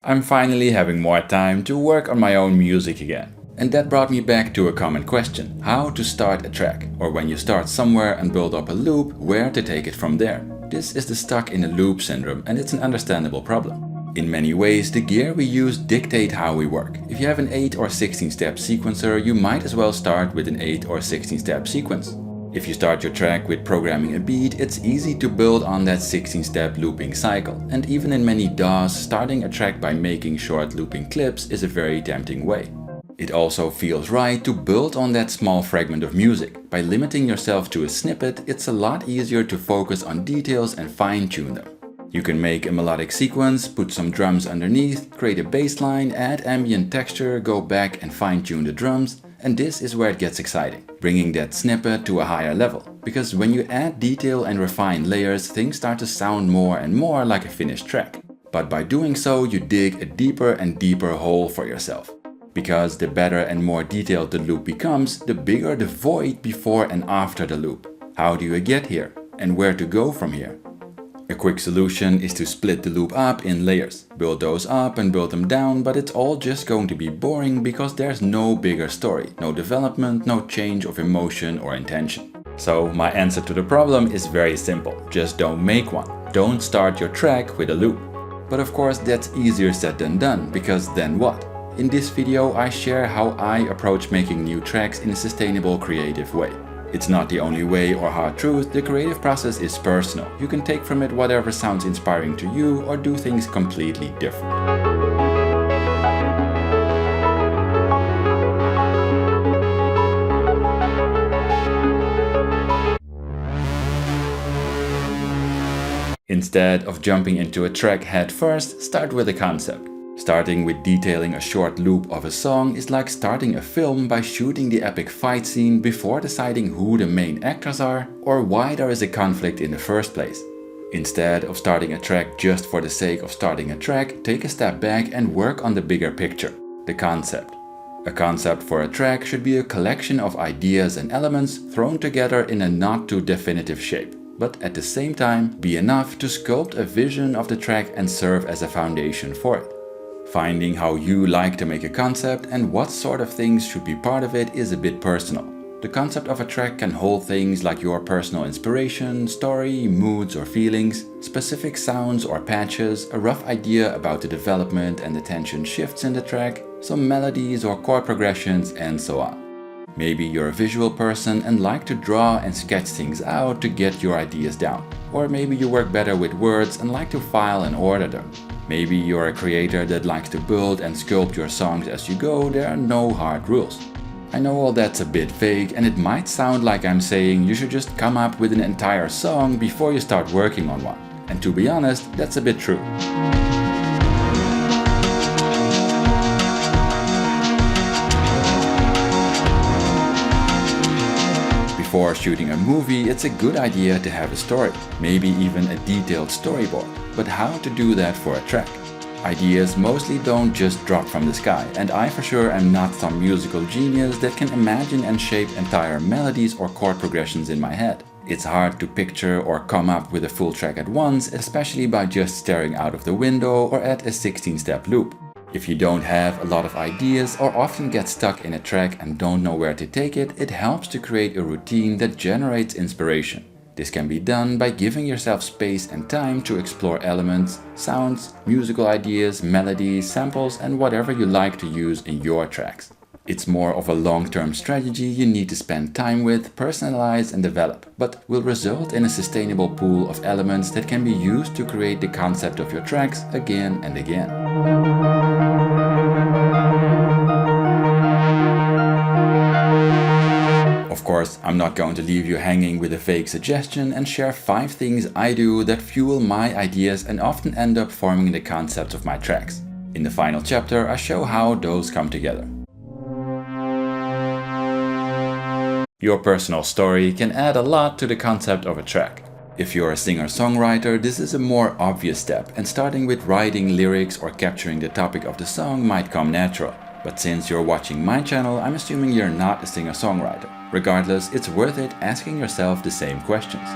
I'm finally having more time to work on my own music again. And that brought me back to a common question: how to start a track, or when you start somewhere and build up a loop, where to take it from there. This is the stuck in a loop syndrome, and it's an understandable problem. In many ways, the gear we use dictate how we work. If you have an 8 or 16 step sequencer, you might as well start with an 8 or 16 step sequence. If you start your track with programming a beat, it's easy to build on that 16-step looping cycle. And even in many DAWs, starting a track by making short looping clips is a very tempting way. It also feels right to build on that small fragment of music. By limiting yourself to a snippet, it's a lot easier to focus on details and fine-tune them. You can make a melodic sequence, put some drums underneath, create a bass line, add ambient texture, go back and fine-tune the drums. And this is where it gets exciting, bringing that snippet to a higher level. Because when you add detail and refine layers, things start to sound more and more like a finished track. But by doing so, you dig a deeper and deeper hole for yourself. Because the better and more detailed the loop becomes, the bigger the void before and after the loop. How do you get here? And where to go from here? A quick solution is to split the loop up in layers. Build those up and build them down, but it's all just going to be boring because there's no bigger story, no development, no change of emotion or intention. So my answer to the problem is very simple. Just don't make one. Don't start your track with a loop. But of course that's easier said than done, because then what? In this video I share how I approach making new tracks in a sustainable, creative way. It's not the only way or hard truth. The creative process is personal. You can take from it whatever sounds inspiring to you or do things completely different. Instead of jumping into a track head first, start with a concept. Starting with detailing a short loop of a song is like starting a film by shooting the epic fight scene before deciding who the main actors are or why there is a conflict in the first place. Instead of starting a track just for the sake of starting a track, take a step back and work on the bigger picture, the concept. A concept for a track should be a collection of ideas and elements thrown together in a not too definitive shape, but at the same time be enough to sculpt a vision of the track and serve as a foundation for it. Finding how you like to make a concept and what sort of things should be part of it is a bit personal. The concept of a track can hold things like your personal inspiration, story, moods or feelings, specific sounds or patches, a rough idea about the development and the tension shifts in the track, some melodies or chord progressions, and so on. Maybe you're a visual person and like to draw and sketch things out to get your ideas down. Or maybe you work better with words and like to file and order them. Maybe you're a creator that likes to build and sculpt your songs as you go. There are no hard rules. I know all that's a bit vague and it might sound like I'm saying you should just come up with an entire song before you start working on one. And to be honest, that's a bit true. Before shooting a movie, it's a good idea to have a story, maybe even a detailed storyboard. But how to do that for a track? Ideas mostly don't just drop from the sky, and I for sure am not some musical genius that can imagine and shape entire melodies or chord progressions in my head. It's hard to picture or come up with a full track at once, especially by just staring out of the window or at a 16-step loop. If you don't have a lot of ideas or often get stuck in a track and don't know where to take it, it helps to create a routine that generates inspiration. This can be done by giving yourself space and time to explore elements, sounds, musical ideas, melodies, samples, and whatever you like to use in your tracks. It's more of a long-term strategy you need to spend time with, personalize and develop, but will result in a sustainable pool of elements that can be used to create the concept of your tracks again and again. Of course, I'm not going to leave you hanging with a vague suggestion and share 5 things I do that fuel my ideas and often end up forming the concepts of my tracks. In the final chapter, I show how those come together. Your personal story can add a lot to the concept of a track. If you're a singer-songwriter, this is a more obvious step, and starting with writing lyrics or capturing the topic of the song might come natural. But since you're watching my channel, I'm assuming you're not a singer-songwriter. Regardless, it's worth it asking yourself the same questions.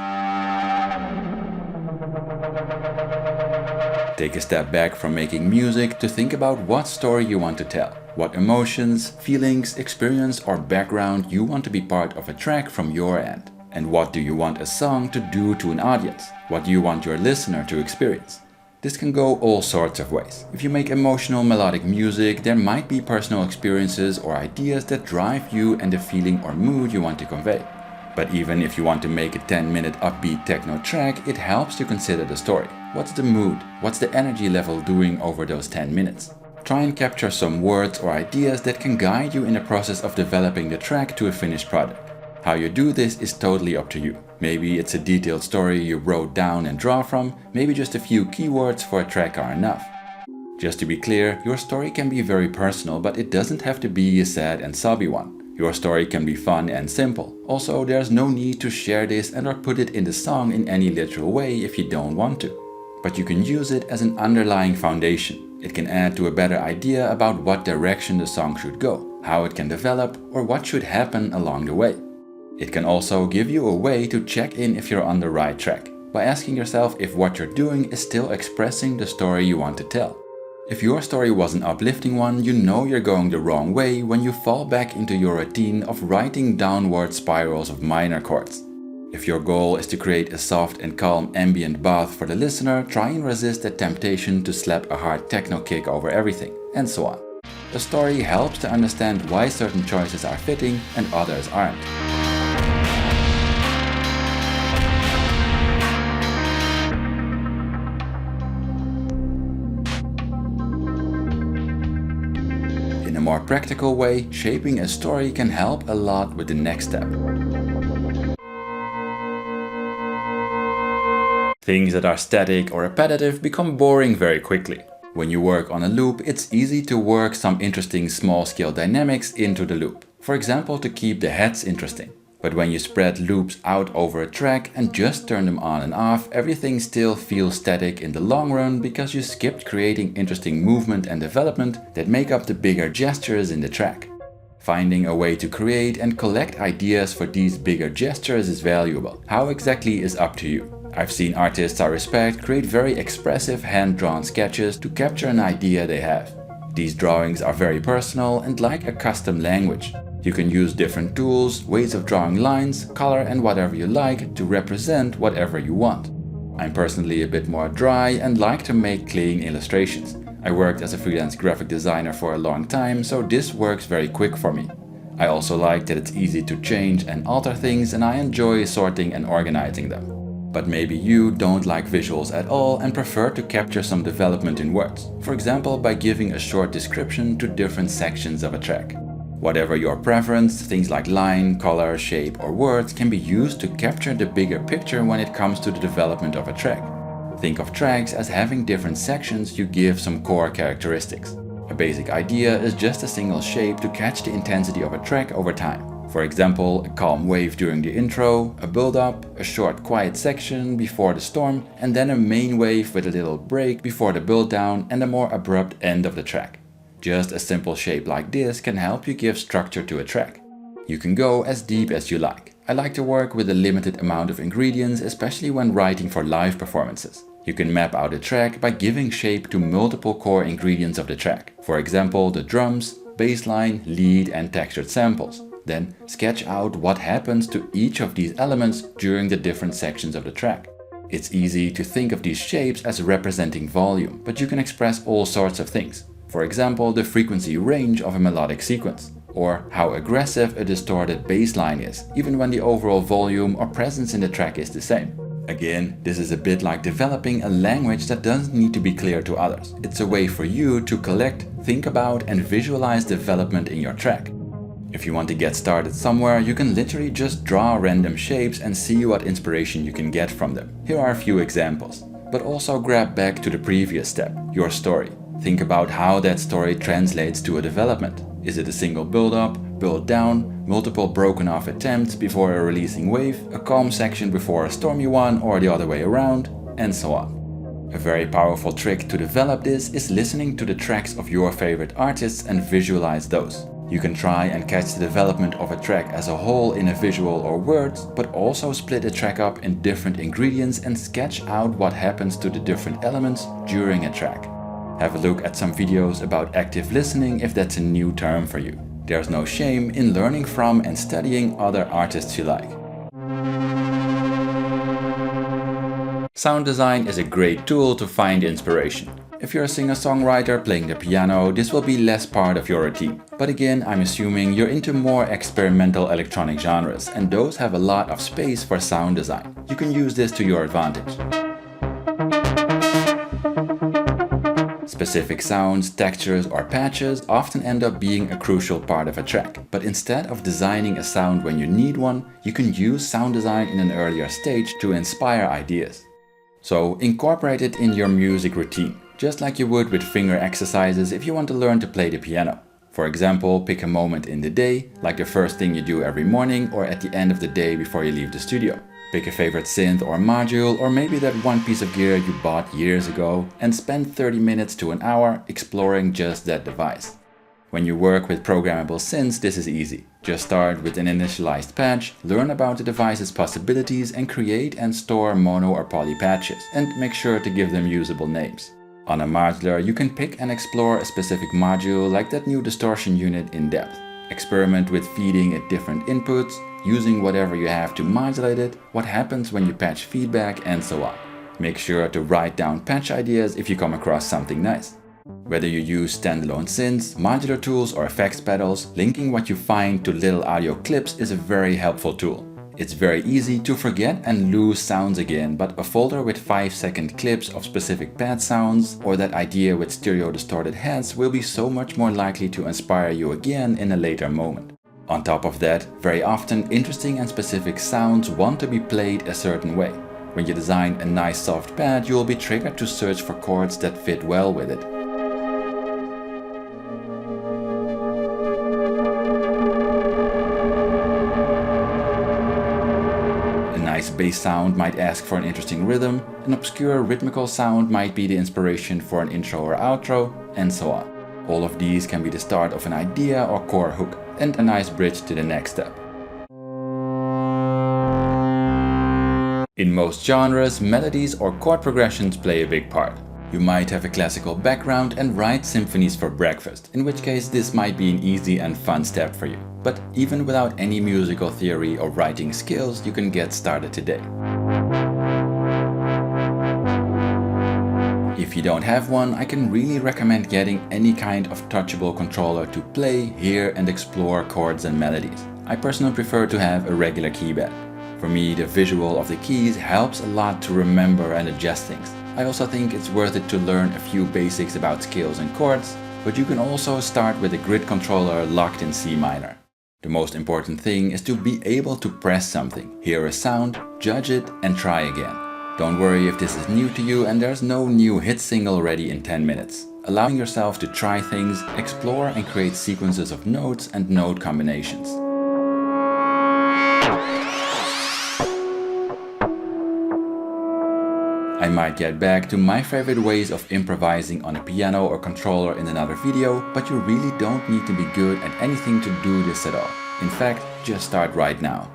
Take a step back from making music to think about what story you want to tell, what emotions, feelings, experience or background you want to be part of a track from your end. And what do you want a song to do to an audience? What do you want your listener to experience? This can go all sorts of ways. If you make emotional melodic music, there might be personal experiences or ideas that drive you and the feeling or mood you want to convey. But even if you want to make a 10-minute upbeat techno track, it helps to consider the story. What's the mood? What's the energy level doing over those 10 minutes? Try and capture some words or ideas that can guide you in the process of developing the track to a finished product. How you do this is totally up to you. Maybe it's a detailed story you wrote down and draw from, maybe just a few keywords for a track are enough. Just to be clear, your story can be very personal, but it doesn't have to be a sad and sobby one. Your story can be fun and simple. Also, there's no need to share this and or put it in the song in any literal way if you don't want to. But you can use it as an underlying foundation. It can add to a better idea about what direction the song should go, how it can develop, or what should happen along the way. It can also give you a way to check in if you're on the right track, by asking yourself if what you're doing is still expressing the story you want to tell. If your story was an uplifting one, you know you're going the wrong way when you fall back into your routine of writing downward spirals of minor chords. If your goal is to create a soft and calm ambient bath for the listener, try and resist the temptation to slap a hard techno kick over everything, and so on. A story helps to understand why certain choices are fitting and others aren't. In a more practical way, shaping a story can help a lot with the next step. Things that are static or repetitive become boring very quickly. When you work on a loop, it's easy to work some interesting small-scale dynamics into the loop. For example, to keep the heads interesting. But when you spread loops out over a track and just turn them on and off, everything still feels static in the long run because you skipped creating interesting movement and development that make up the bigger gestures in the track. Finding a way to create and collect ideas for these bigger gestures is valuable. How exactly is up to you. I've seen artists I respect create very expressive hand-drawn sketches to capture an idea they have. These drawings are very personal and like a custom language. You can use different tools, ways of drawing lines, color and whatever you like to represent whatever you want. I'm personally a bit more dry and like to make clean illustrations. I worked as a freelance graphic designer for a long time, so this works very quick for me. I also like that it's easy to change and alter things, and I enjoy sorting and organizing them. But maybe you don't like visuals at all and prefer to capture some development in words. For example, by giving a short description to different sections of a track. Whatever your preference, things like line, color, shape or words can be used to capture the bigger picture when it comes to the development of a track. Think of tracks as having different sections you give some core characteristics. A basic idea is just a single shape to catch the intensity of a track over time. For example, a calm wave during the intro, a build-up, a short quiet section before the storm, and then a main wave with a little break before the build-down and a more abrupt end of the track. Just a simple shape like this can help you give structure to a track. You can go as deep as you like. I like to work with a limited amount of ingredients, especially when writing for live performances. You can map out a track by giving shape to multiple core ingredients of the track. For example, the drums, bass line, lead and textured samples. Then sketch out what happens to each of these elements during the different sections of the track. It's easy to think of these shapes as representing volume, but you can express all sorts of things. For example, the frequency range of a melodic sequence, or how aggressive a distorted bass line is, even when the overall volume or presence in the track is the same. Again, this is a bit like developing a language that doesn't need to be clear to others. It's a way for you to collect, think about and visualize development in your track. If you want to get started somewhere, you can literally just draw random shapes and see what inspiration you can get from them. Here are a few examples. But also grab back to the previous step, your story. Think about how that story translates to a development. Is it a single build-up, build-down, multiple broken off attempts before a releasing wave, a calm section before a stormy one or the other way around, and so on. A very powerful trick to develop this is listening to the tracks of your favorite artists and visualize those. You can try and catch the development of a track as a whole in a visual or words, but also split a track up in different ingredients and sketch out what happens to the different elements during a track. Have a look at some videos about active listening if that's a new term for you. There's no shame in learning from and studying other artists you like. Sound design is a great tool to find inspiration. If you're a singer-songwriter playing the piano, this will be less part of your routine. But again, I'm assuming you're into more experimental electronic genres, and those have a lot of space for sound design. You can use this to your advantage. Specific sounds, textures or patches often end up being a crucial part of a track, but instead of designing a sound when you need one, you can use sound design in an earlier stage to inspire ideas. So incorporate it in your music routine, just like you would with finger exercises if you want to learn to play the piano. For example, pick a moment in the day, like the first thing you do every morning or at the end of the day before you leave the studio. Pick a favorite synth or module, or maybe that one piece of gear you bought years ago, and spend 30 minutes to an hour exploring just that device. When you work with programmable synths, this is easy. Just start with an initialized patch, learn about the device's possibilities, and create and store mono or poly patches, and make sure to give them usable names. On a modular, you can pick and explore a specific module like that new distortion unit in depth. Experiment with feeding it different inputs, using whatever you have to modulate it, what happens when you patch feedback, and so on. Make sure to write down patch ideas if you come across something nice. Whether you use standalone synths, modular tools or effects pedals, linking what you find to little audio clips is a very helpful tool. It's very easy to forget and lose sounds again, but a folder with 5-second clips of specific pad sounds or that idea with stereo distorted heads will be so much more likely to inspire you again in a later moment. On top of that, very often interesting and specific sounds want to be played a certain way. When you design a nice soft pad, you will be triggered to search for chords that fit well with it. A nice bass sound might ask for an interesting rhythm, an obscure rhythmical sound might be the inspiration for an intro or outro, and so on. All of these can be the start of an idea or core hook, and a nice bridge to the next step. In most genres, melodies or chord progressions play a big part. You might have a classical background and write symphonies for breakfast, in which case this might be an easy and fun step for you. But even without any musical theory or writing skills, you can get started today. If you don't have one, I can really recommend getting any kind of touchable controller to play, hear and explore chords and melodies. I personally prefer to have a regular keypad. For me, the visual of the keys helps a lot to remember and adjust things. I also think it's worth it to learn a few basics about scales and chords, but you can also start with a grid controller locked in C minor. The most important thing is to be able to press something, hear a sound, judge it and try again. Don't worry if this is new to you and there's no new hit single ready in 10 minutes. Allowing yourself to try things, explore and create sequences of notes and note combinations. I might get back to my favorite ways of improvising on a piano or controller in another video, but you really don't need to be good at anything to do this at all. In fact, just start right now.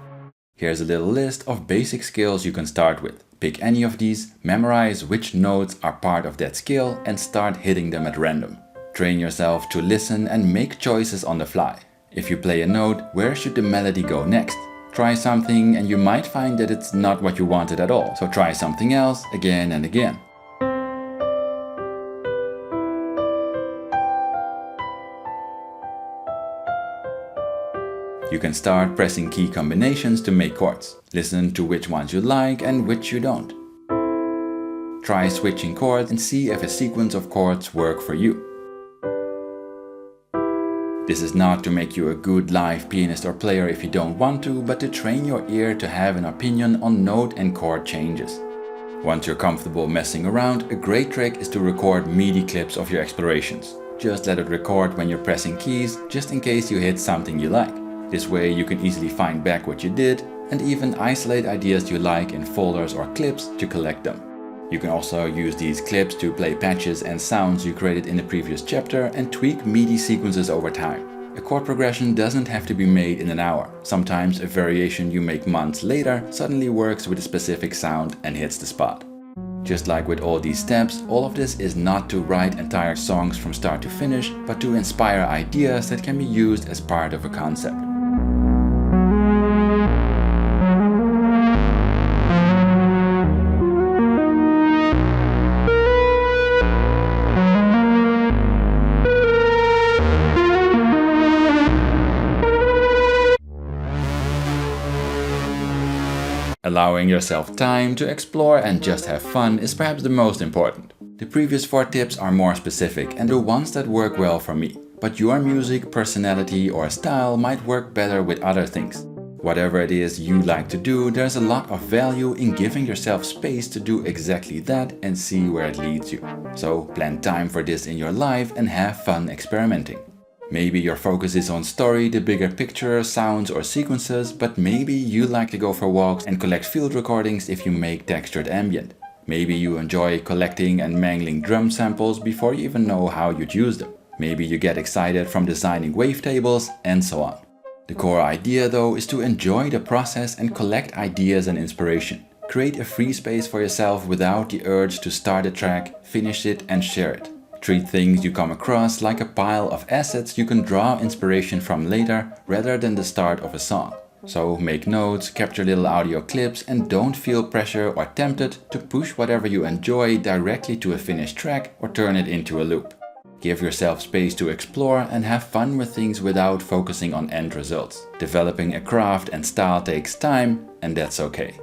Here's a little list of basic skills you can start with. Pick any of these, memorize which notes are part of that skill and start hitting them at random. Train yourself to listen and make choices on the fly. If you play a note, where should the melody go next? Try something and you might find that it's not what you wanted at all, so try something else again and again. You can start pressing key combinations to make chords. Listen to which ones you like and which you don't. Try switching chords and see if a sequence of chords work for you. This is not to make you a good live pianist or player if you don't want to, but to train your ear to have an opinion on note and chord changes. Once you're comfortable messing around, a great trick is to record MIDI clips of your explorations. Just let it record when you're pressing keys, just in case you hit something you like. This way you can easily find back what you did and even isolate ideas you like in folders or clips to collect them. You can also use these clips to play patches and sounds you created in the previous chapter and tweak MIDI sequences over time. A chord progression doesn't have to be made in an hour. Sometimes a variation you make months later suddenly works with a specific sound and hits the spot. Just like with all these steps, all of this is not to write entire songs from start to finish, but to inspire ideas that can be used as part of a concept. Allowing yourself time to explore and just have fun is perhaps the most important. The previous 4 tips are more specific and the ones that work well for me. But your music, personality or style might work better with other things. Whatever it is you like to do, there's a lot of value in giving yourself space to do exactly that and see where it leads you. So plan time for this in your life and have fun experimenting. Maybe your focus is on story, the bigger picture, sounds or sequences, but maybe you like to go for walks and collect field recordings if you make textured ambient. Maybe you enjoy collecting and mangling drum samples before you even know how you'd use them. Maybe you get excited from designing wavetables and so on. The core idea though is to enjoy the process and collect ideas and inspiration. Create a free space for yourself without the urge to start a track, finish it and share it. Treat things you come across like a pile of assets you can draw inspiration from later rather than the start of a song. So make notes, capture little audio clips and don't feel pressure or tempted to push whatever you enjoy directly to a finished track or turn it into a loop. Give yourself space to explore and have fun with things without focusing on end results. Developing a craft and style takes time, and that's okay.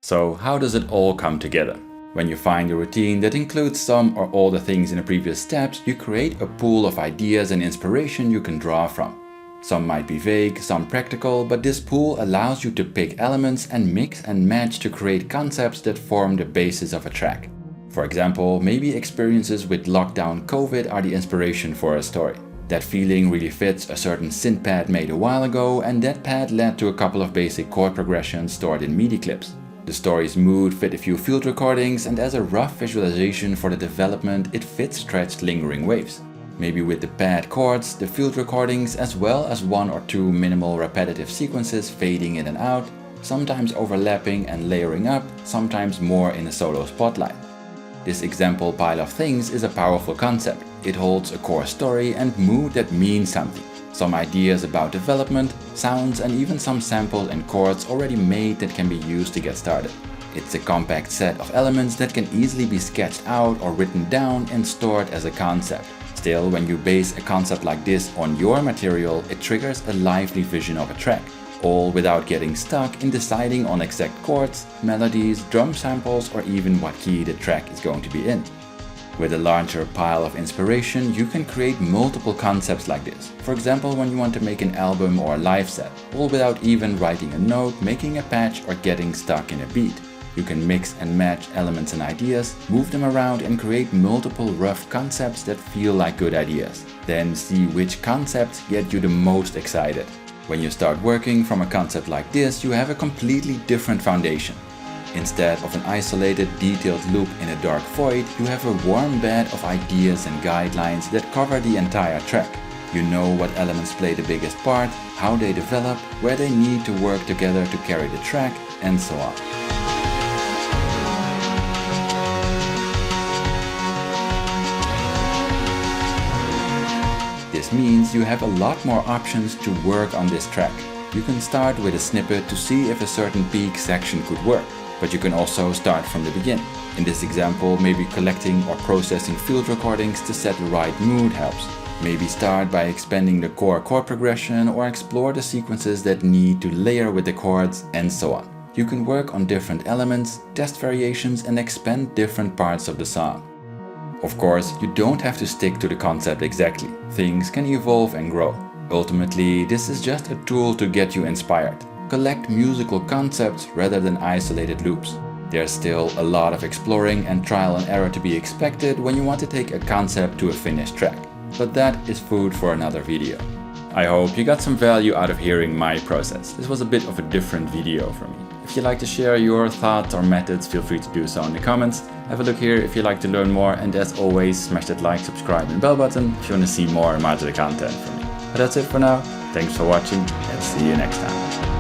So how does it all come together? When you find a routine that includes some or all the things in the previous steps, you create a pool of ideas and inspiration you can draw from. Some might be vague, some practical, but this pool allows you to pick elements and mix and match to create concepts that form the basis of a track. For example, maybe experiences with lockdown COVID are the inspiration for a story. That feeling really fits a certain synth pad made a while ago, and that pad led to a couple of basic chord progressions stored in MIDI clips. The story's mood fit a few field recordings, and as a rough visualization for the development, it fits stretched lingering waves. Maybe with the pad chords, the field recordings, as well as 1 or 2 minimal repetitive sequences fading in and out, sometimes overlapping and layering up, sometimes more in a solo spotlight. This example pile of things is a powerful concept. It holds a core story and mood that means something. Some ideas about development, sounds and even some samples and chords already made that can be used to get started. It's a compact set of elements that can easily be sketched out or written down and stored as a concept. Still, when you base a concept like this on your material, it triggers a lively vision of a track, all without getting stuck in deciding on exact chords, melodies, drum samples or even what key the track is going to be in. With a larger pile of inspiration, you can create multiple concepts like this. For example, when you want to make an album or a live set, all without even writing a note, making a patch or getting stuck in a beat. You can mix and match elements and ideas, move them around and create multiple rough concepts that feel like good ideas. Then see which concepts get you the most excited. When you start working from a concept like this, you have a completely different foundation. Instead of an isolated, detailed loop in a dark void, you have a warm bed of ideas and guidelines that cover the entire track. You know what elements play the biggest part, how they develop, where they need to work together to carry the track, and so on. This means you have a lot more options to work on this track. You can start with a snippet to see if a certain peak section could work. But you can also start from the beginning. In this example, maybe collecting or processing field recordings to set the right mood helps. Maybe start by expanding the core chord progression or explore the sequences that need to layer with the chords and so on. You can work on different elements, test variations and expand different parts of the song. Of course, you don't have to stick to the concept exactly. Things can evolve and grow. Ultimately, this is just a tool to get you inspired. Collect musical concepts rather than isolated loops. There's still a lot of exploring and trial and error to be expected when you want to take a concept to a finished track. But that is food for another video. I hope you got some value out of hearing my process. This was a bit of a different video for me. If you'd like to share your thoughts or methods, feel free to do so in the comments. Have a look here if you'd like to learn more, and as always, smash that like, subscribe and bell button if you want to see more Mynmytar content from me. But that's it for now. Thanks for watching and see you next time.